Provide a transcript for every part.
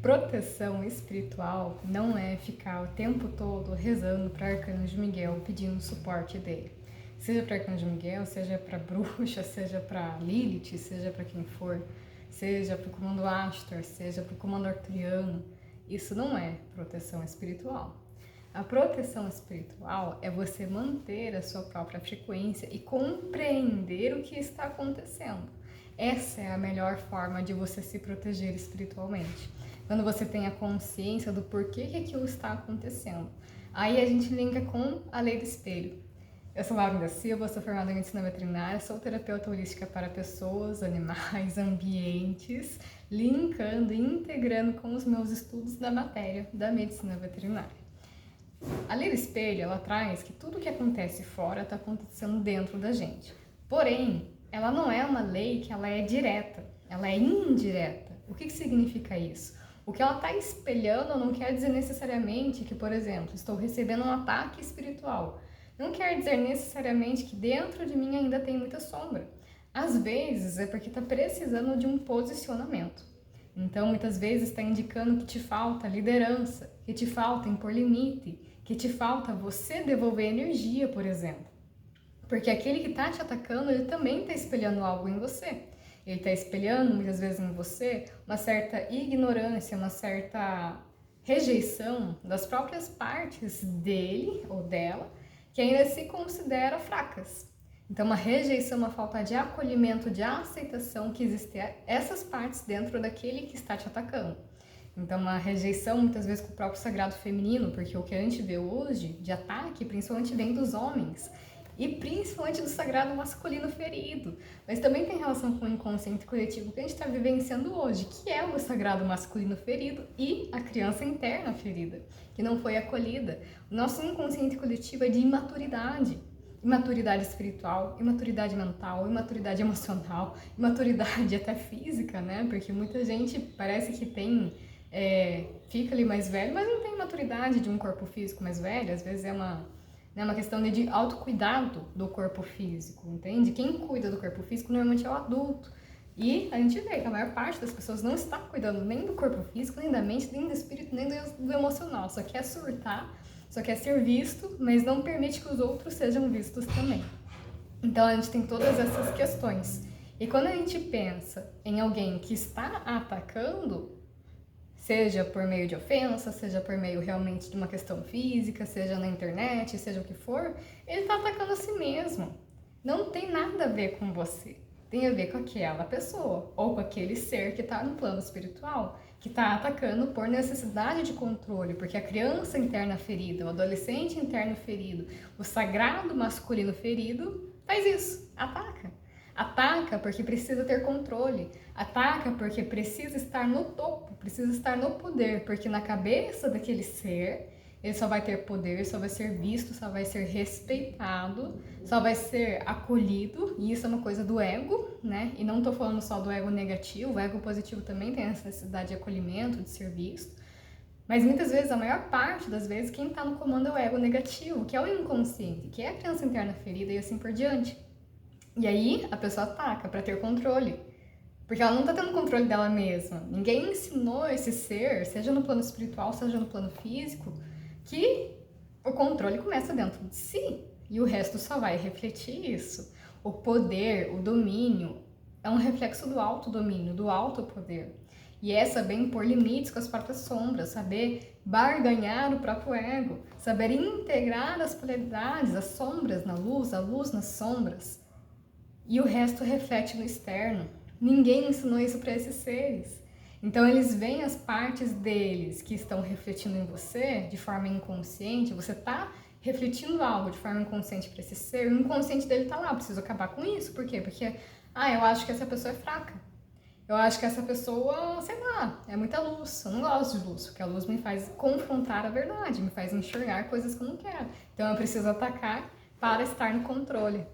Proteção espiritual não é ficar o tempo todo rezando para Arcanjo Miguel pedindo suporte dele. Seja para Arcanjo Miguel, seja para bruxa, seja para Lilith, seja para quem for, seja para o comando Astor, seja para o comando arturiano. Isso não é proteção espiritual. A proteção espiritual é você manter a sua própria frequência e compreender o que está acontecendo. Essa é a melhor forma de você se proteger espiritualmente. Quando você tem a consciência do porquê que aquilo está acontecendo. Aí a gente linka com a lei do espelho. Eu sou Laura da Silva, sou formada em medicina veterinária, sou terapeuta holística para pessoas, animais, ambientes, linkando e integrando com os meus estudos da matéria da medicina veterinária. A lei do espelho, ela traz que tudo que acontece fora está acontecendo dentro da gente. Porém, ela não é uma lei que ela é direta, ela é indireta. O que significa isso? O que ela está espelhando não quer dizer necessariamente que, por exemplo, estou recebendo um ataque espiritual. Não quer dizer necessariamente que dentro de mim ainda tem muita sombra. Às vezes é porque está precisando de um posicionamento. Então, muitas vezes está indicando que te falta liderança, que te falta impor limite, que te falta você devolver energia, por exemplo. Porque aquele que está te atacando, ele também está espelhando algo em você. Ele está espelhando, muitas vezes, em você uma certa ignorância, uma certa rejeição das próprias partes dele ou dela, que ainda se considera fracas. Então, uma rejeição, uma falta de acolhimento, de aceitação que existem essas partes dentro daquele que está te atacando. Então, uma rejeição, muitas vezes, com o próprio sagrado feminino, porque o que a gente vê hoje de ataque, principalmente vem dos homens, e principalmente do sagrado masculino ferido, mas também tem relação com o inconsciente coletivo que a gente está vivenciando hoje, que é o sagrado masculino ferido e a criança interna ferida, que não foi acolhida. O nosso inconsciente coletivo é de imaturidade, imaturidade espiritual, imaturidade mental, imaturidade emocional, imaturidade até física, né? Porque muita gente parece que tem, fica ali mais velho, mas não tem maturidade de um corpo físico mais velho, às vezes é uma questão de autocuidado do corpo físico, entende? Quem cuida do corpo físico normalmente é o adulto. E a gente vê que a maior parte das pessoas não está cuidando nem do corpo físico, nem da mente, nem do espírito, nem do emocional. Só quer surtar, só quer ser visto, mas não permite que os outros sejam vistos também. Então a gente tem todas essas questões. E quando a gente pensa em alguém que está atacando, seja por meio de ofensa, seja por meio realmente de uma questão física, seja na internet, seja o que for, ele está atacando a si mesmo. Não tem nada a ver com você. Tem a ver com aquela pessoa, ou com aquele ser que está no plano espiritual, que está atacando por necessidade de controle, porque a criança interna ferida, o adolescente interno ferido, o sagrado masculino ferido, faz isso, ataca. Ataca porque precisa ter controle, ataca porque precisa estar no topo, precisa estar no poder, porque na cabeça daquele ser, ele só vai ter poder, só vai ser visto, só vai ser respeitado, só vai ser acolhido, e isso é uma coisa do ego, né? E não tô falando só do ego negativo, o ego positivo também tem essa necessidade de acolhimento, de ser visto, mas muitas vezes, a maior parte das vezes, quem tá no comando é o ego negativo, que é o inconsciente, que é a criança interna ferida e assim por diante. E aí a pessoa ataca para ter controle, porque ela não tá tendo controle dela mesma. Ninguém ensinou esse ser, seja no plano espiritual, seja no plano físico, que o controle começa dentro de si e o resto só vai refletir isso. O poder, o domínio, é um reflexo do autodomínio, do autopoder. E é saber impor limites com as próprias sombras, saber barganhar o próprio ego, saber integrar as polaridades, as sombras na luz, a luz nas sombras. E o resto reflete no externo. Ninguém ensinou isso para esses seres. Então eles veem as partes deles que estão refletindo em você de forma inconsciente. Você está refletindo algo de forma inconsciente para esse ser. O inconsciente dele está lá, eu preciso acabar com isso. Por quê? Porque, eu acho que essa pessoa é fraca. Eu acho que essa pessoa, sei lá, é muita luz. Eu não gosto de luz, porque a luz me faz confrontar a verdade, me faz enxergar coisas que eu não quero. Então eu preciso atacar para estar no controle.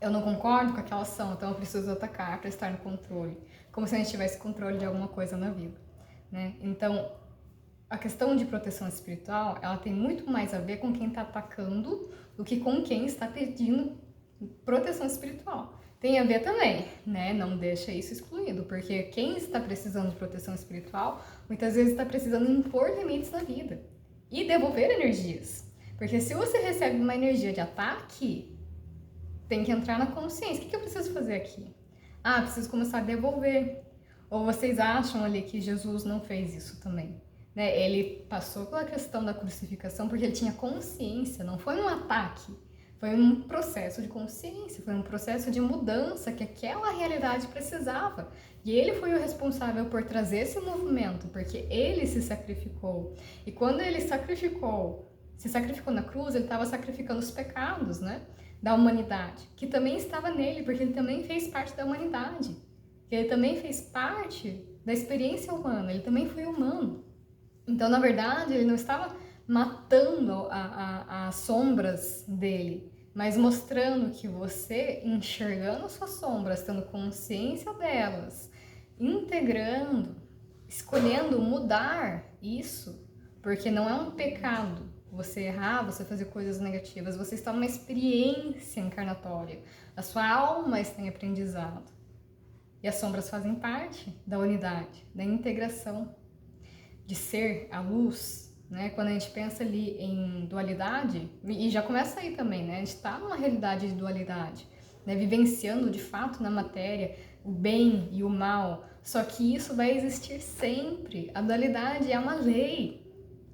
Eu não concordo com aquela ação, então eu preciso atacar para estar no controle. Como se a gente tivesse controle de alguma coisa na vida, né? Então, a questão de proteção espiritual, ela tem muito mais a ver com quem está atacando do que com quem está pedindo proteção espiritual. Tem a ver também, né? Não deixa isso excluído, porque quem está precisando de proteção espiritual, muitas vezes está precisando impor limites na vida e devolver energias. Porque se você recebe uma energia de ataque, tem que entrar na consciência. O que eu preciso fazer aqui? Ah, preciso começar a devolver. Ou vocês acham ali que Jesus não fez isso também? Né? Ele passou pela questão da crucificação porque ele tinha consciência, não foi um ataque. Foi um processo de consciência, foi um processo de mudança que aquela realidade precisava. E ele foi o responsável por trazer esse movimento, porque ele se sacrificou. E quando ele se sacrificou na cruz, ele estava sacrificando os pecados, né, da humanidade, que também estava nele, porque ele também fez parte da humanidade. Ele também fez parte da experiência humana, ele também foi humano. Então, na verdade, ele não estava matando as sombras dele, mas mostrando que você, enxergando suas sombras, tendo consciência delas, integrando, escolhendo mudar isso, porque não é um pecado você errar, você fazer coisas negativas, você está numa experiência encarnatória, a sua alma está em aprendizado. E as sombras fazem parte da unidade, da integração, de ser a luz. Né? Quando a gente pensa ali em dualidade, e já começa aí também, né? A gente está numa realidade de dualidade, né? Vivenciando de fato na matéria o bem e o mal, só que isso vai existir sempre. A dualidade é uma lei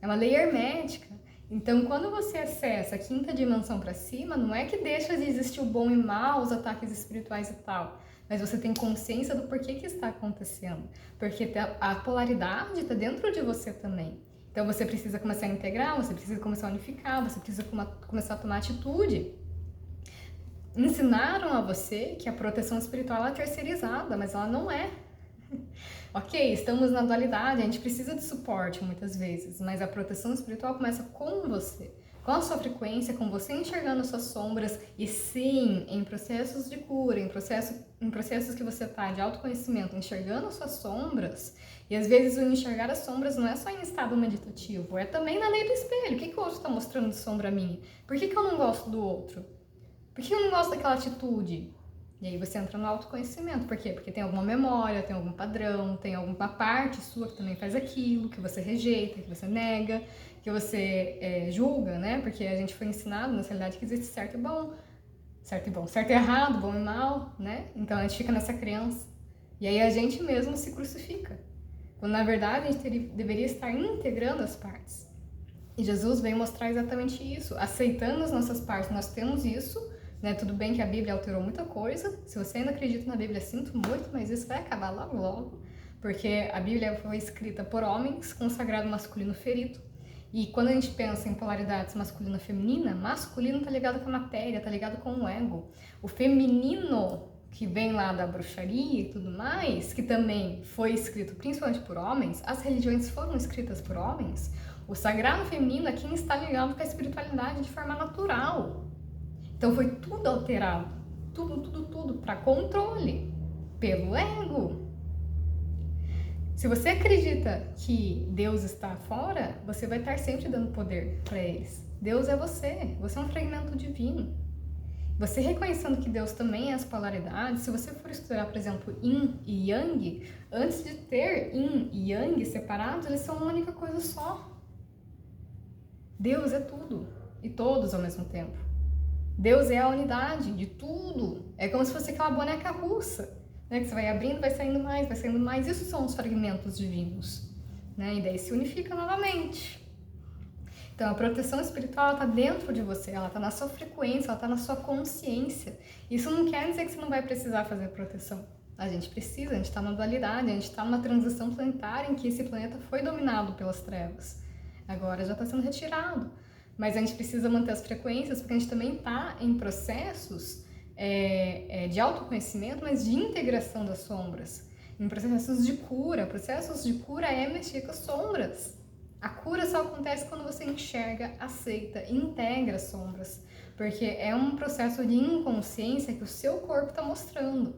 hermética. Então, quando você acessa a quinta dimensão para cima, não é que deixa de existir o bom e o mal, os ataques espirituais e tal, mas você tem consciência do porquê que está acontecendo, porque a polaridade está dentro de você também. Então você precisa começar a integrar, você precisa começar a unificar, você precisa começar a tomar atitude. Ensinaram a você que a proteção espiritual é terceirizada, mas ela não é. Ok, estamos na dualidade, a gente precisa de suporte muitas vezes, mas a proteção espiritual começa com você, com a sua frequência, com você enxergando suas sombras e sim, em processos de cura, em processos que você está de autoconhecimento, enxergando suas sombras. E às vezes o enxergar as sombras não é só em estado meditativo, é também na lei do espelho. O que o outro está mostrando de sombra minha? Por que eu não gosto do outro? Por que eu não gosto daquela atitude? E aí você entra no autoconhecimento. Por quê? Porque tem alguma memória, tem algum padrão, tem alguma parte sua que também faz aquilo, que você rejeita, que você nega, que você julga, né? Porque a gente foi ensinado na realidade que existe certo e bom, certo e errado, bom e mal, né? Então a gente fica nessa crença. E aí a gente mesmo se crucifica. Quando na verdade a gente deveria estar integrando as partes. E Jesus veio mostrar exatamente isso, aceitando as nossas partes. Nós temos isso, né? Tudo bem que a Bíblia alterou muita coisa. Se você ainda acredita na Bíblia, sinto muito, mas isso vai acabar logo logo, porque a Bíblia foi escrita por homens com sagrado masculino ferido. E quando a gente pensa em polaridades masculina e feminina, masculino tá ligado com a matéria, tá ligado com o ego. O feminino, que vem lá da bruxaria e tudo mais, que também foi escrito principalmente por homens, as religiões foram escritas por homens, o sagrado feminino é quem está ligado com a espiritualidade de forma natural. Então foi tudo alterado, tudo para controle, pelo ego. Se você acredita que Deus está fora, você vai estar sempre dando poder para eles. Deus é você é um fragmento divino. Você reconhecendo que Deus também é as polaridades, se você for estudar, por exemplo, Yin e Yang, antes de ter Yin e Yang separados, eles são uma única coisa só. Deus é tudo e todos ao mesmo tempo. Deus é a unidade de tudo. É como se fosse aquela boneca russa, né? Que você vai abrindo, vai saindo mais, vai saindo mais. Isso são os fragmentos divinos, né? E daí se unifica novamente. Então, a proteção espiritual está dentro de você, ela está na sua frequência, ela está na sua consciência. Isso não quer dizer que você não vai precisar fazer proteção. A gente precisa, a gente está na dualidade, a gente está numa transição planetária em que esse planeta foi dominado pelas trevas. Agora já está sendo retirado. Mas a gente precisa manter as frequências, porque a gente também está em processos de autoconhecimento, mas de integração das sombras. Em processos de cura. Processos de cura é mexer com as sombras. A cura só acontece quando você enxerga, aceita, integra as sombras. Porque é um processo de inconsciência que o seu corpo está mostrando.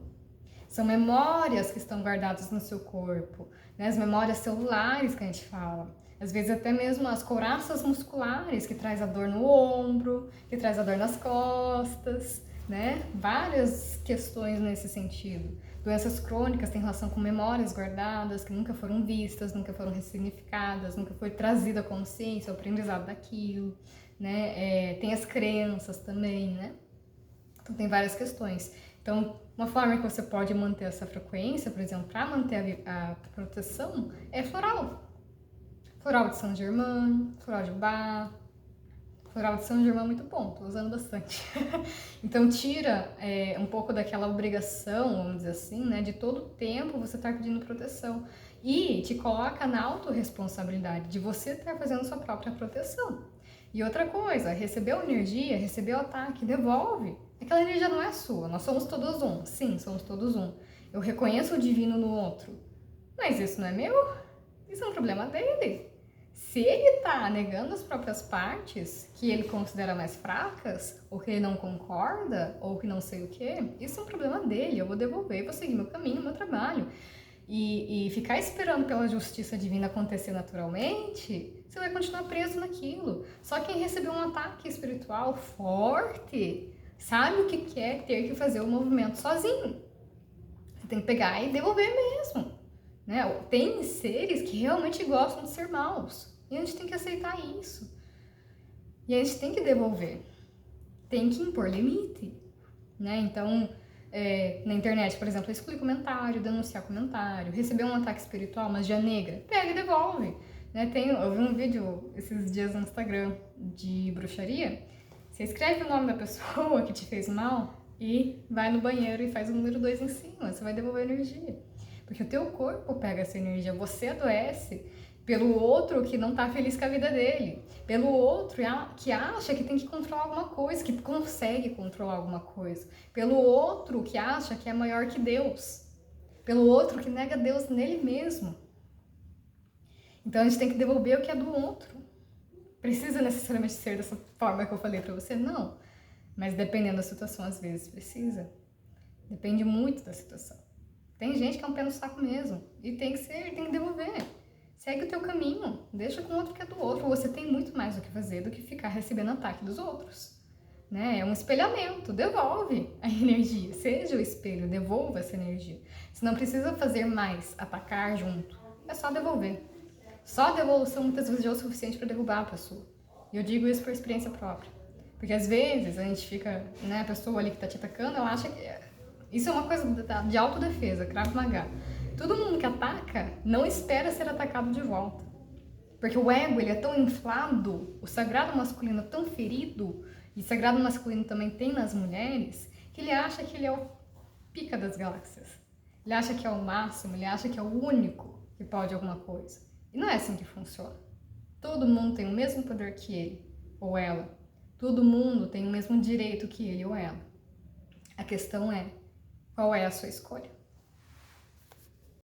São memórias que estão guardadas no seu corpo, né? As memórias celulares que a gente fala. Às vezes até mesmo as couraças musculares, que traz a dor no ombro, que traz a dor nas costas, né? Várias questões nesse sentido. Doenças crônicas têm relação com memórias guardadas, que nunca foram vistas, nunca foram ressignificadas, nunca foi trazida a consciência, o aprendizado daquilo, né? Tem as crenças também, né? Então tem várias questões. Então, uma forma que você pode manter essa frequência, por exemplo, para manter a proteção, é floral. Floral de Saint Germain, floral de Bach. Floral de Saint Germain é muito bom, tô usando bastante. Então tira um pouco daquela obrigação, vamos dizer assim, né, de todo tempo você estar pedindo proteção. E te coloca na autorresponsabilidade de você estar fazendo sua própria proteção. E outra coisa, recebeu energia, recebeu ataque, devolve. Aquela energia não é sua, nós somos todos um. Sim, somos todos um. Eu reconheço o divino no outro, mas isso não é meu, isso é um problema dele. Se ele tá negando as próprias partes que ele considera mais fracas, ou que ele não concorda, ou que não sei o que, isso é um problema dele. Eu vou devolver, vou seguir meu caminho, meu trabalho. E ficar esperando pela justiça divina acontecer naturalmente, você vai continuar preso naquilo. Só quem recebeu um ataque espiritual forte sabe o que é ter que fazer o movimento sozinho. Você tem que pegar e devolver mesmo. Né? Tem seres que realmente gostam de ser maus. E a gente tem que aceitar isso. E a gente tem que devolver. Tem que impor limite. Né? Então, na internet, por exemplo, excluir comentário, denunciar comentário, receber um ataque espiritual, magia negra, pega e devolve. Né? Eu vi um vídeo esses dias no Instagram de bruxaria. Você escreve o nome da pessoa que te fez mal e vai no banheiro e faz o número 2 em cima. Você vai devolver energia. Porque o teu corpo pega essa energia, você adoece pelo outro que não tá feliz com a vida dele, pelo outro que acha que tem que controlar alguma coisa, que consegue controlar alguma coisa, pelo outro que acha que é maior que Deus, pelo outro que nega Deus nele mesmo. Então a gente tem que devolver o que é do outro. Precisa necessariamente ser dessa forma que eu falei pra você? Não. Mas dependendo da situação, às vezes precisa. Depende muito da situação. Tem gente que é um pé no saco mesmo. E tem que devolver. Segue o teu caminho. Deixa com o outro que é do outro. Você tem muito mais o que fazer do que ficar recebendo ataque dos outros. Né? É um espelhamento. Devolve a energia. Seja o espelho. Devolva essa energia. Você não precisa fazer mais, atacar junto. É só devolver. Só a devolução muitas vezes já é o suficiente para derrubar a pessoa. E eu digo isso por experiência própria. Porque às vezes a gente fica, né, a pessoa ali que tá te atacando, ela acha que... Isso é uma coisa de autodefesa, Krav Maga. Todo mundo que ataca não espera ser atacado de volta. Porque o ego, ele é tão inflado, o sagrado masculino é tão ferido, e o sagrado masculino também tem nas mulheres, que ele acha que ele é o pica das galáxias. Ele acha que é o máximo, ele acha que é o único que pode alguma coisa. E não é assim que funciona. Todo mundo tem o mesmo poder que ele ou ela. Todo mundo tem o mesmo direito que ele ou ela. A questão é, qual é a sua escolha?